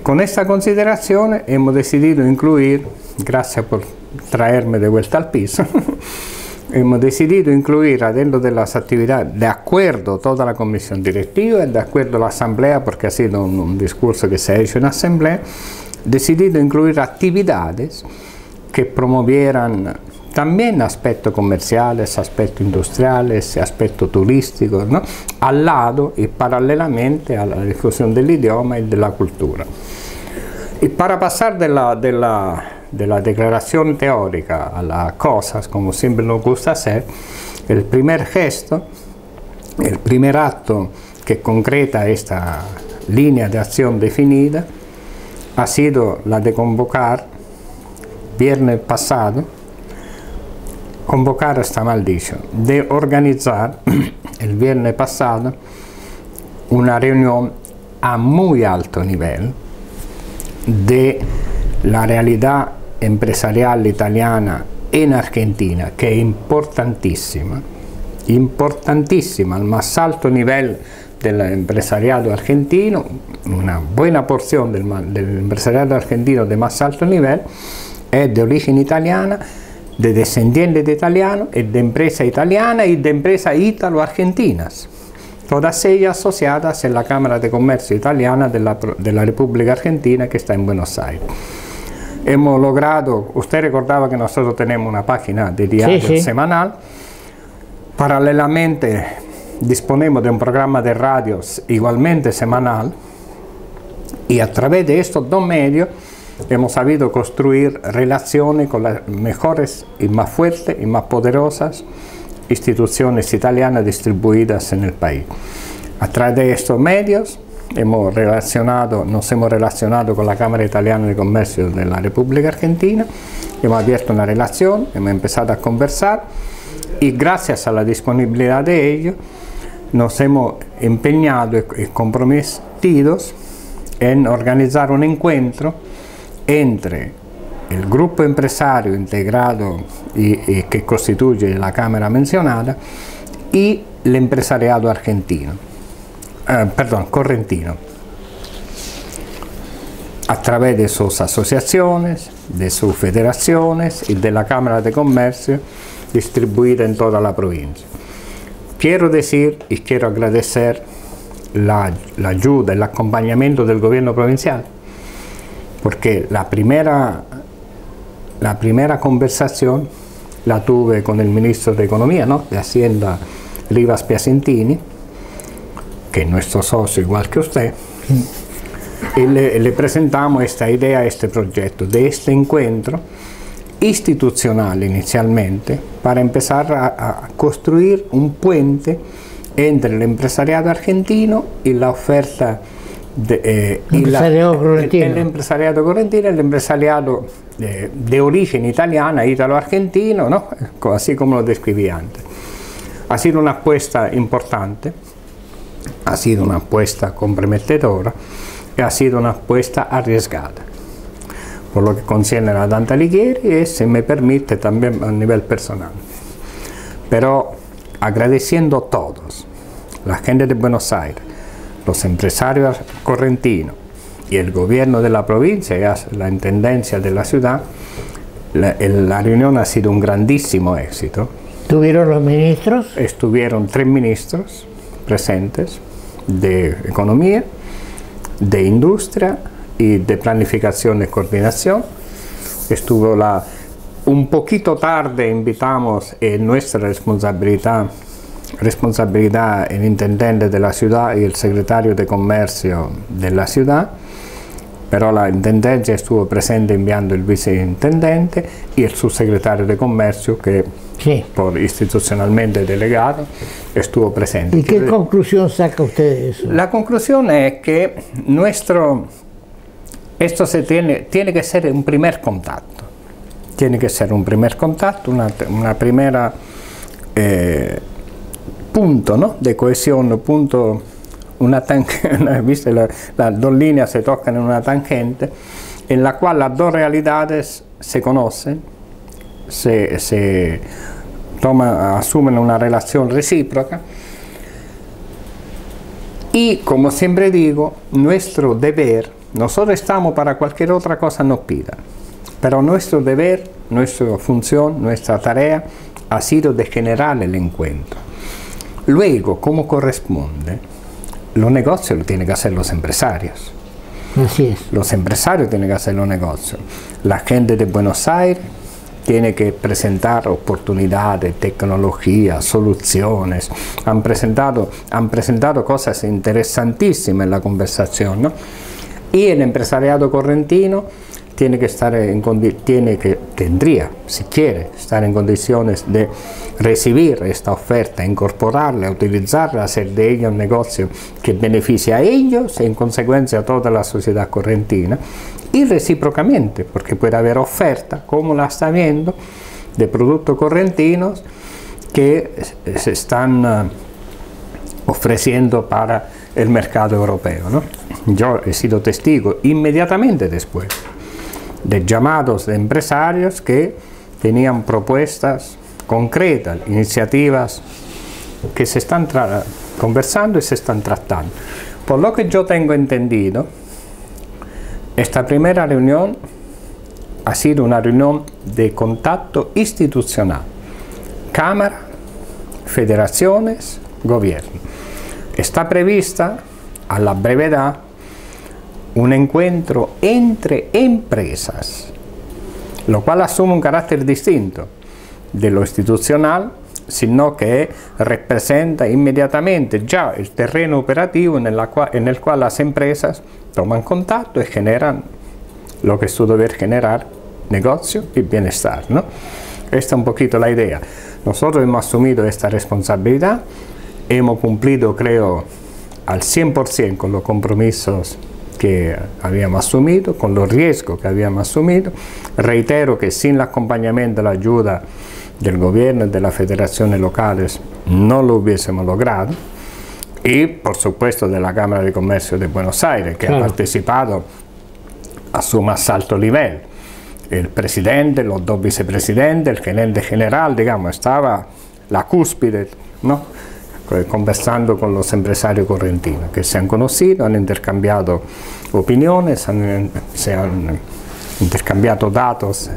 Con esta consideración hemos decidido incluir, gracias por traerme de vuelta al piso, hemos decidido incluir adentro de las actividades, de acuerdo toda la comisión directiva, de acuerdo a la asamblea, porque ha sido un discurso que se ha hecho en asamblea, decidido incluir actividades que promovieran también aspectos comerciales, aspectos industriales, aspectos turísticos, ¿no? Al lado y paralelamente a la difusión del idioma y de la cultura. Y para pasar de la declaración teórica a las cosas, como siempre nos gusta hacer, el primer gesto, el primer acto que concreta esta línea de acción definida, ha sido la de convocar, viernes pasado, convocar está mal dicho, de organizar el viernes pasado una reunión a muy alto nivel de la realidad empresarial italiana en Argentina, que es importantísima, importantísima, al más alto nivel del empresariado argentino, una buena porción del empresariado argentino de más alto nivel es de origen italiana, de descendientes de italianos, de empresas italianas y de empresas ítalo-argentinas, todas ellas asociadas en la Cámara de Comercio Italiana de la República Argentina, que está en Buenos Aires. Hemos logrado, usted recordaba que nosotros tenemos una página de diario semanal, paralelamente disponemos de un programa de radios igualmente semanal, y a través de estos dos medios hemos sabido construir relaciones con las mejores y más fuertes y más poderosas instituciones italianas distribuidas en el país. A través de estos medios nos hemos relacionado con la Cámara Italiana de Comercio de la República Argentina, hemos abierto una relación, hemos empezado a conversar y gracias a la disponibilidad de ellos nos hemos empeñado y comprometidos en organizar un encuentro entre el grupo empresario integrado y que constituye la Cámara mencionada y el empresariado argentino, correntino, a través de sus asociaciones, de sus federaciones y de la Cámara de Comercio distribuida en toda la provincia. Quiero decir y quiero agradecer la ayuda, el acompañamiento del gobierno provincial, porque la primera conversación la tuve con el ministro de Economía, ¿no?, de Hacienda, Rivas Piacentini, que es nuestro socio igual que usted, y le presentamos esta idea, este proyecto de este encuentro institucional inicialmente, para empezar a construir un puente entre el empresariado argentino y la oferta el empresariado correntino, el empresariado de origen italiana, ítalo-argentino, ¿no?, así como lo describí antes. Ha sido una apuesta importante, ha sido una apuesta comprometedora y ha sido una apuesta arriesgada, por lo que concierne a Dante Alighieri y, si me permite, también a nivel personal. Pero agradeciendo a todos, la gente de Buenos Aires, los empresarios correntinos y el gobierno de la provincia y la intendencia de la ciudad, la reunión ha sido un grandísimo éxito. ¿Tuvieron los ministros? Estuvieron 3 ministros presentes, de Economía, de Industria y de Planificación y Coordinación. Estuvo un poquito tarde, invitamos en nuestra responsabilidad el intendente de la ciudad y el secretario de Comercio de la ciudad, pero la intendencia estuvo presente enviando el viceintendente y el subsecretario de Comercio, que sí, por institucionalmente delegado, estuvo presente. ¿Y qué conclusión saca usted de eso? La conclusión es que esto tiene que ser un primer contacto. Tiene que ser un primer contacto, una primera punto, ¿no?, de cohesión, punto, ¿viste? Las dos líneas se tocan en una tangente, en la cual las dos realidades se conocen, asumen una relación recíproca, y, como siempre digo, nuestro deber, nosotros estamos para cualquier otra cosa nos pida, pero nuestro deber, nuestra función, nuestra tarea ha sido de generar el encuentro. Luego, como corresponde, los negocios lo tienen que hacer los empresarios. Así es. Los empresarios tienen que hacer los negocios. La gente de Buenos Aires tiene que presentar oportunidades, tecnología, soluciones. Han presentado cosas interesantísimas en la conversación, ¿no? Y el empresariado correntino tiene que estar tendría, si quiere, estar en condiciones de recibir esta oferta, incorporarla, utilizarla, hacer de ella un negocio que beneficie a ellos y en consecuencia a toda la sociedad correntina, y recíprocamente, porque puede haber oferta, como la está viendo, de productos correntinos que se están ofreciendo para el mercado europeo, ¿no? Yo he sido testigo inmediatamente después de llamados de empresarios que tenían propuestas concretas, iniciativas que se están conversando y se están tratando. Por lo que yo tengo entendido, esta primera reunión ha sido una reunión de contacto institucional, Cámara, federaciones, gobierno. Está prevista a la brevedad un encuentro entre empresas, lo cual asume un carácter distinto de lo institucional, sino que representa inmediatamente ya el terreno operativo en el cual las empresas toman contacto y generan lo que es su deber generar, negocio y bienestar, ¿no? Esta es un poquito la idea. Nosotros hemos asumido esta responsabilidad, hemos cumplido, creo, al 100% con los compromisos que habíamos asumido, con los riesgos que habíamos asumido. Reitero que sin el acompañamiento, la ayuda del gobierno y de las federaciones locales no lo hubiésemos logrado, y por supuesto de la Cámara de Comercio de Buenos Aires, que ha participado a su más alto nivel. El presidente, los dos vicepresidentes, el gerente general, digamos, estaba la cúspide, ¿no?, conversando con los empresarios correntinos, que se han conocido, han intercambiado opiniones, se han intercambiado datos,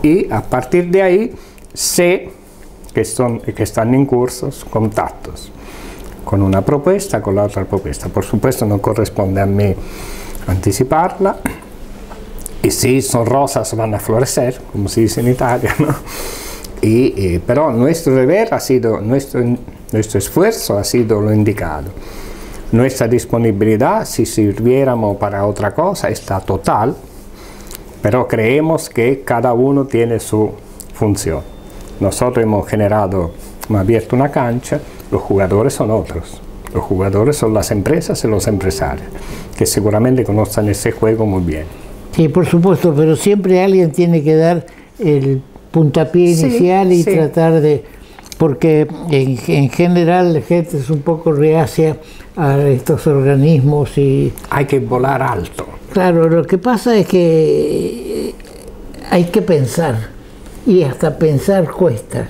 y a partir de ahí sé que están en curso contactos con una propuesta, con la otra propuesta. Por supuesto no corresponde a mí anticiparla, y sí, son rosas, van a florecer, como se dice en Italia, ¿no? Pero nuestro deber ha sido, nuestro esfuerzo ha sido lo indicado. Nuestra disponibilidad, si sirviéramos para otra cosa, está total, pero creemos que cada uno tiene su función. Nosotros hemos abierto una cancha, los jugadores son otros. Los jugadores son las empresas y los empresarios, que seguramente conocen ese juego muy bien. Sí, por supuesto, pero siempre alguien tiene que dar el puntapié inicial y tratar de... Porque en general la gente es un poco reacia a estos organismos y... Hay que volar alto. Claro, lo que pasa es que hay que pensar, y hasta pensar cuesta,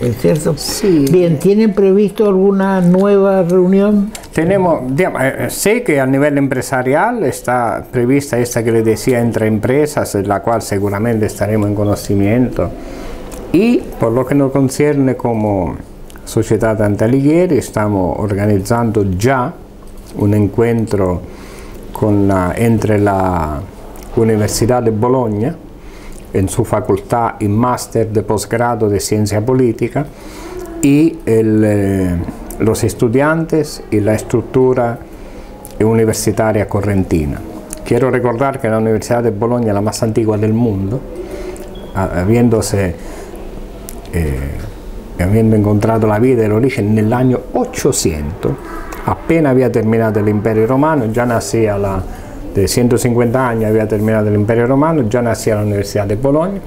¿es cierto? Sí. Bien, ¿tienen previsto alguna nueva reunión? Tenemos, digamos, sé que a nivel empresarial está prevista esta que le decía entre empresas, en la cual seguramente estaremos en conocimiento. Y por lo que nos concierne como Società Dante Alighieri, estamos organizando ya un encuentro entre la Universidad de Bologna, en su facultad y máster de posgrado de ciencia política, y los estudiantes y la estructura universitaria correntina. Quiero recordar que la Universidad de Bologna es la más antigua del mundo, habiendo encontrato la vida y el origen en el año 800, apenas había terminato el Imperio Romano, ya nacía de 150 años había terminado el Imperio Romano, ya nacía la Universidad de Bologna,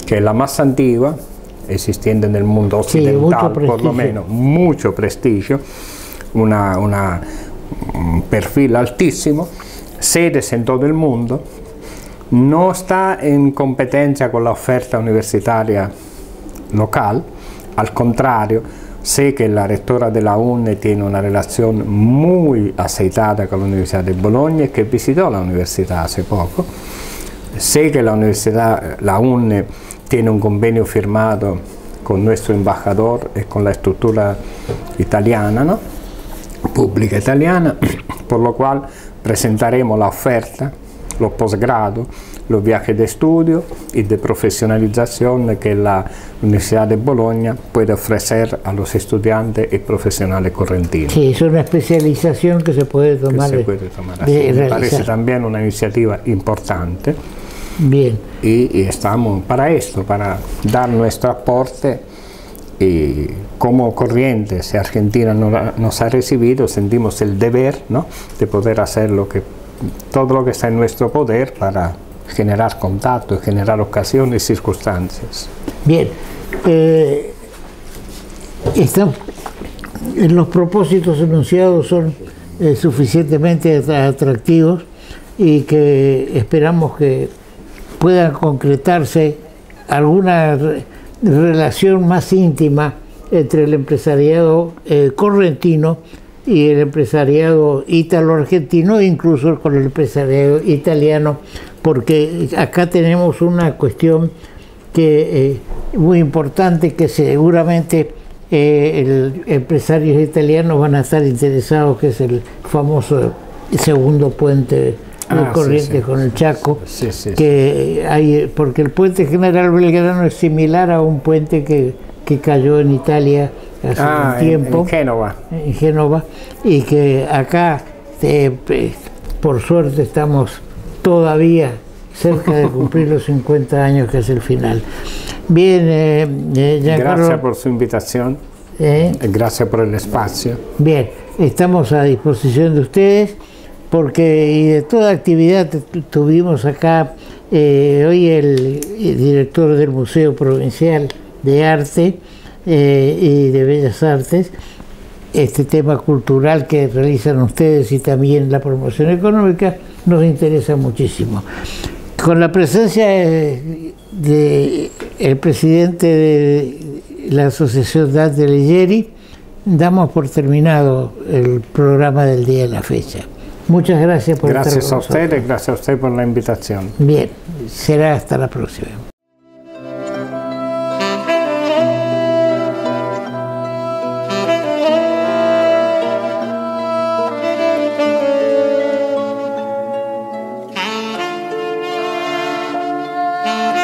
que es la más antigua existente en el mundo occidental, sí, por lo menos, mucho prestigio, un perfil altísimo, sedes en todo el mundo, no está en competencia con la oferta universitaria local, al contrario, sé que la rectora de la UNE tiene una relación muy aceitada con la Universidad de Bologna y que visitó la universidad hace poco. Sé que la UNE tiene un convenio firmado con nuestro embajador y con la estructura italiana, ¿no? Pública italiana, por lo cual presentaremos la oferta, los posgrados, los viajes de estudio y de profesionalización que la Universidad de Bologna puede ofrecer a los estudiantes y profesionales correntinos. Sí, es una especialización que se puede tomar. Me parece también una iniciativa importante. Bien. Y estamos para esto, para dar nuestro aporte, y como Corrientes y Argentina nos ha recibido, sentimos el deber, ¿no?, de poder hacer todo lo que está en nuestro poder para generar contacto, generar ocasiones y circunstancias. Bien, los propósitos enunciados son suficientemente atractivos y que esperamos que pueda concretarse alguna relación más íntima entre el empresariado correntino y el empresariado ítalo-argentino, incluso con el empresariado italiano, porque acá tenemos una cuestión muy importante que seguramente los empresarios italianos van a estar interesados, que es el famoso segundo puente de Corrientes con el Chaco, porque el puente General Belgrano es similar a un puente que cayó en Italia hace un tiempo, en Génova, y que acá por suerte estamos todavía cerca de cumplir los 50 años, que es el final. Bien, gracias por su invitación, gracias por el espacio. Bien, estamos a disposición de ustedes, porque de toda actividad tuvimos acá hoy el director del Museo Provincial de Arte y de Bellas Artes, este tema cultural que realizan ustedes y también la promoción económica nos interesa muchísimo. Con la presencia del presidente de la Asociación Dante Alighieri, damos por terminado el programa del día de la fecha. Muchas gracias por estar con nosotros. Gracias a ustedes, gracias a usted por la invitación. Bien, será hasta la próxima. Thank